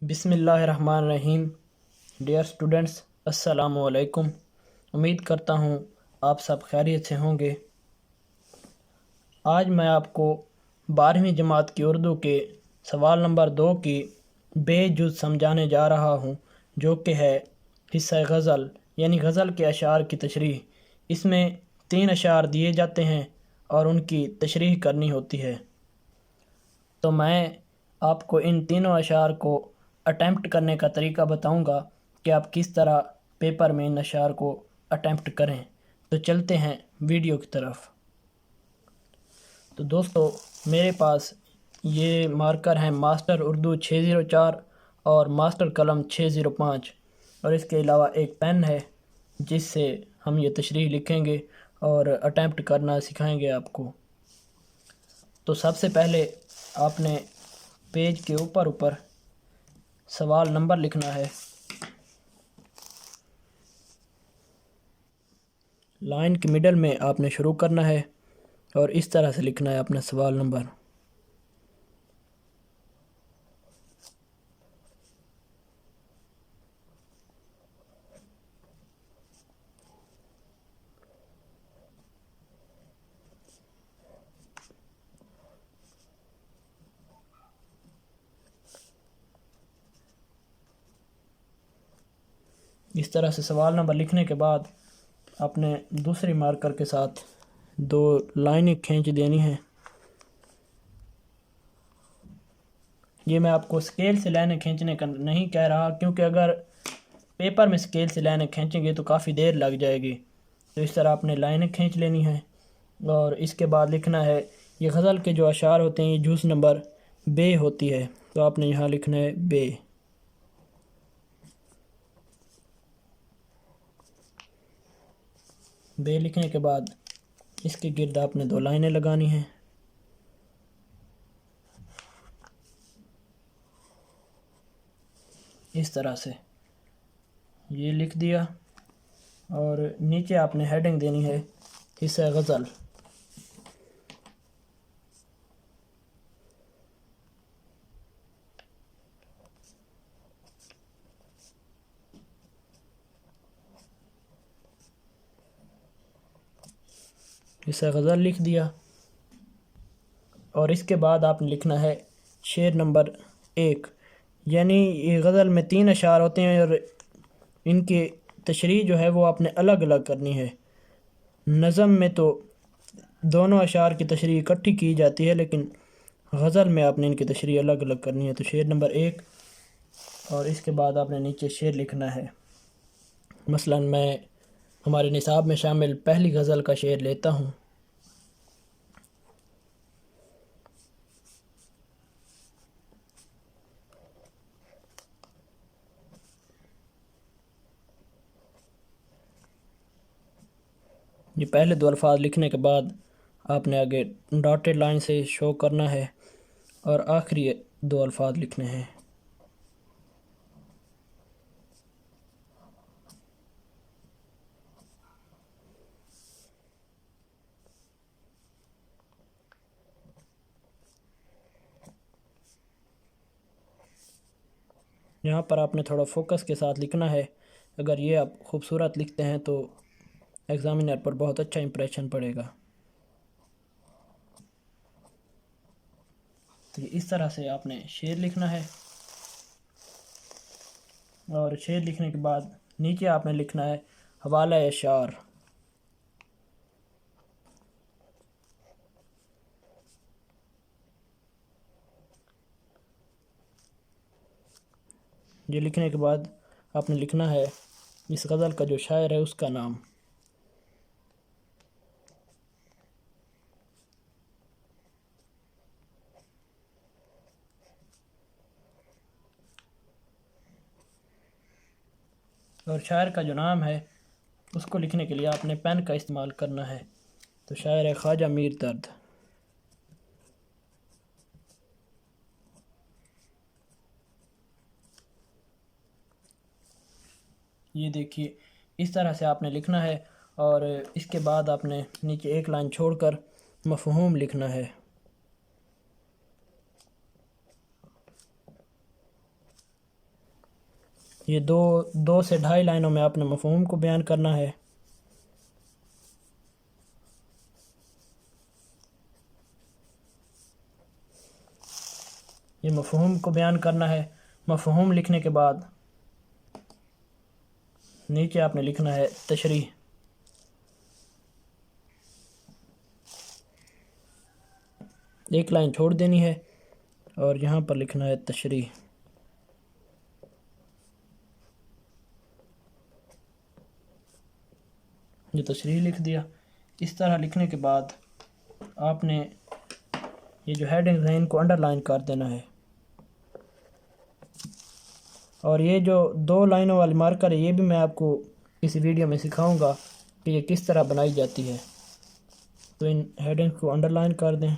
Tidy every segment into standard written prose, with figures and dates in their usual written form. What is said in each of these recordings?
بسم اللہ الرحمن الرحیم۔ ڈیئر اسٹوڈنٹس، السلام علیکم۔ امید کرتا ہوں آپ سب خیریت سے ہوں گے۔ آج میں آپ کو 12ویں جماعت کی اردو کے سوال نمبر 2 کی بے جز سمجھانے جا رہا ہوں، جو کہ ہے حصہ غزل، یعنی غزل کے اشعار کی تشریح۔ اس میں 3 اشعار دیے جاتے ہیں اور ان کی تشریح کرنی ہوتی ہے۔ تو میں آپ کو ان تینوں اشعار کو اٹیمپٹ کرنے کا طریقہ بتاؤں گا کہ آپ کس طرح پیپر میں ان اشعار کو اٹیمپٹ کریں۔ تو چلتے ہیں ویڈیو کی طرف۔ تو دوستو، میرے پاس یہ مارکر ہیں ماسٹر اردو 604 اور ماسٹر قلم 605، اور اس کے علاوہ ایک پین ہے جس سے ہم یہ تشریح لکھیں گے اور اٹیمپٹ کرنا سکھائیں گے آپ کو۔ تو سب سے پہلے آپ نے پیج کے اوپر سوال نمبر لکھنا ہے۔ لائن کے مڈل میں آپ نے شروع کرنا ہے اور اس طرح سے لکھنا ہے اپنا سوال نمبر۔ اس طرح سے سوال نمبر لکھنے کے بعد آپ نے دوسری مارکر کے ساتھ 2 لائنیں کھینچ دینی ہیں۔ یہ میں آپ کو اسکیل سے لائنیں کھینچنے کا نہیں کہہ رہا، کیونکہ اگر پیپر میں اسکیل سے لائنیں کھینچیں گے تو کافی دیر لگ جائے گی۔ تو اس طرح آپ نے لائنیں کھینچ لینی ہیں، اور اس کے بعد لکھنا ہے یہ غزل کے جو اشعار ہوتے ہیں، یہ جز نمبر بے ہوتی ہے، تو آپ نے یہاں لکھنا ہے بے۔ بے لکھنے کے بعد اس کے گرد آپ نے 2 لائنیں لگانی ہیں۔ اس طرح سے یہ لکھ دیا، اور نیچے آپ نے ہیڈنگ دینی ہے حصہ غزل۔ حصہ غزل لکھ دیا، اور اس کے بعد آپ نے لکھنا ہے شعر نمبر 1، یعنی یہ غزل میں 3 اشعار ہوتے ہیں اور ان کی تشریح جو ہے وہ آپ نے الگ الگ کرنی ہے۔ نظم میں تو دونوں اشعار کی تشریح اکٹھی کی جاتی ہے، لیکن غزل میں آپ نے ان کی تشریح الگ الگ کرنی ہے۔ تو شعر نمبر 1، اور اس کے بعد آپ نے نیچے شعر لکھنا ہے۔ مثلا میں ہمارے نصاب میں شامل پہلی غزل کا شعر لیتا ہوں۔ یہ پہلے 2 الفاظ لکھنے کے بعد آپ نے آگے ڈاٹڈ لائن سے شو کرنا ہے اور آخری 2 الفاظ لکھنے ہیں۔ یہاں پر آپ نے تھوڑا فوکس کے ساتھ لکھنا ہے۔ اگر یہ آپ خوبصورت لکھتے ہیں تو ایگزامینر پر بہت اچھا امپریشن پڑے گا۔ تو اس طرح سے آپ نے شعر لکھنا ہے، اور شعر لکھنے کے بعد نیچے آپ نے لکھنا ہے حوالہ اشعار۔ یہ لکھنے کے بعد آپ نے لکھنا ہے اس غزل کا جو شاعر ہے اس کا نام۔ اور شاعر کا جو نام ہے اس کو لکھنے کے لیے آپ نے پین کا استعمال کرنا ہے۔ تو شاعر ہے خواجہ میر درد۔ یہ دیکھیے اس طرح سے آپ نے لکھنا ہے، اور اس کے بعد آپ نے نیچے ایک لائن چھوڑ کر مفہوم لکھنا ہے۔ یہ دو سے ڈھائی لائنوں میں آپ نے مفہوم کو بیان کرنا ہے۔ یہ مفہوم کو بیان کرنا ہے۔ مفہوم لکھنے کے بعد نیچے آپ نے لکھنا ہے تشریح۔ ایک لائن چھوڑ دینی ہے اور یہاں پر لکھنا ہے تشریح۔ یہ تشریح لکھ دیا۔ اس طرح لکھنے کے بعد آپ نے یہ جو ہیڈنگ ہیں ان کو انڈر لائن کر دینا ہے، اور یہ جو 2 لائنوں والی مارکر ہے یہ بھی میں آپ کو کسی ویڈیو میں سکھاؤں گا کہ یہ کس طرح بنائی جاتی ہے۔ تو ان ہیڈنگ کو انڈر لائن کر دیں۔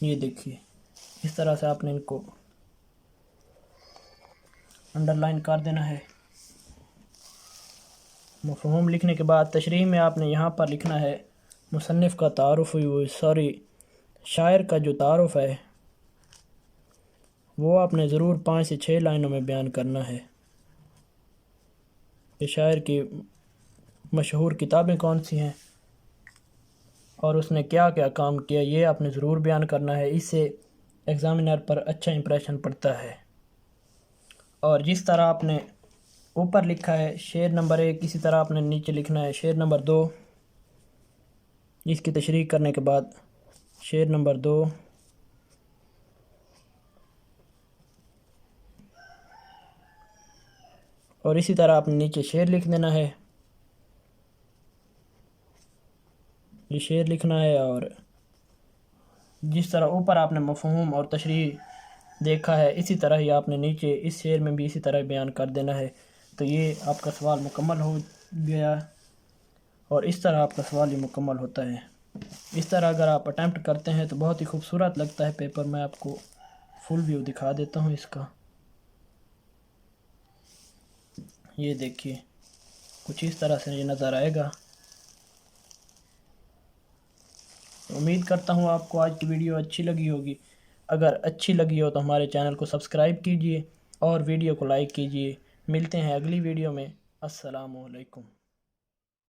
یہ دیکھیے اس طرح سے آپ نے ان کو انڈر لائن کر دینا ہے۔ مفہوم لکھنے کے بعد تشریح میں آپ نے یہاں پر لکھنا ہے مصنف کا تعارف، شاعر کا جو تعارف ہے وہ آپ نے ضرور 5 سے 6 لائنوں میں بیان کرنا ہے کہ شاعر کی مشہور کتابیں کون سی ہیں اور اس نے کیا کیا کام کیا، یہ آپ نے ضرور بیان کرنا ہے۔ اس سے ایگزامینر پر اچھا امپریشن پڑتا ہے۔ اور جس طرح آپ نے اوپر لکھا ہے شعر نمبر 1، اسی طرح آپ نے نیچے لکھنا ہے شعر نمبر 2۔ اس کی تشریح کرنے کے بعد شعر نمبر 2، اور اسی طرح آپ نے نیچے شعر لکھ دینا ہے۔ یہ شعر لکھنا ہے، اور جس طرح اوپر آپ نے مفہوم اور تشریح دیکھا ہے اسی طرح ہی آپ نے نیچے اس شعر میں بھی اسی طرح بیان کر دینا ہے۔ تو یہ آپ کا سوال مکمل ہو گیا، اور اس طرح آپ کا سوال ہی مکمل ہوتا ہے۔ اس طرح اگر آپ اٹیمپٹ کرتے ہیں تو بہت ہی خوبصورت لگتا ہے پیپر۔ میں آپ کو فل ویو دکھا دیتا ہوں اس کا۔ یہ دیکھیے کچھ اس طرح سے یہ نظر آئے گا۔ امید کرتا ہوں آپ کو آج کی ویڈیو اچھی لگی ہوگی۔ اگر اچھی لگی ہو تو ہمارے چینل کو سبسکرائب کیجئے اور ویڈیو کو لائک کیجئے۔ ملتے ہیں اگلی ویڈیو میں۔ السلام علیکم۔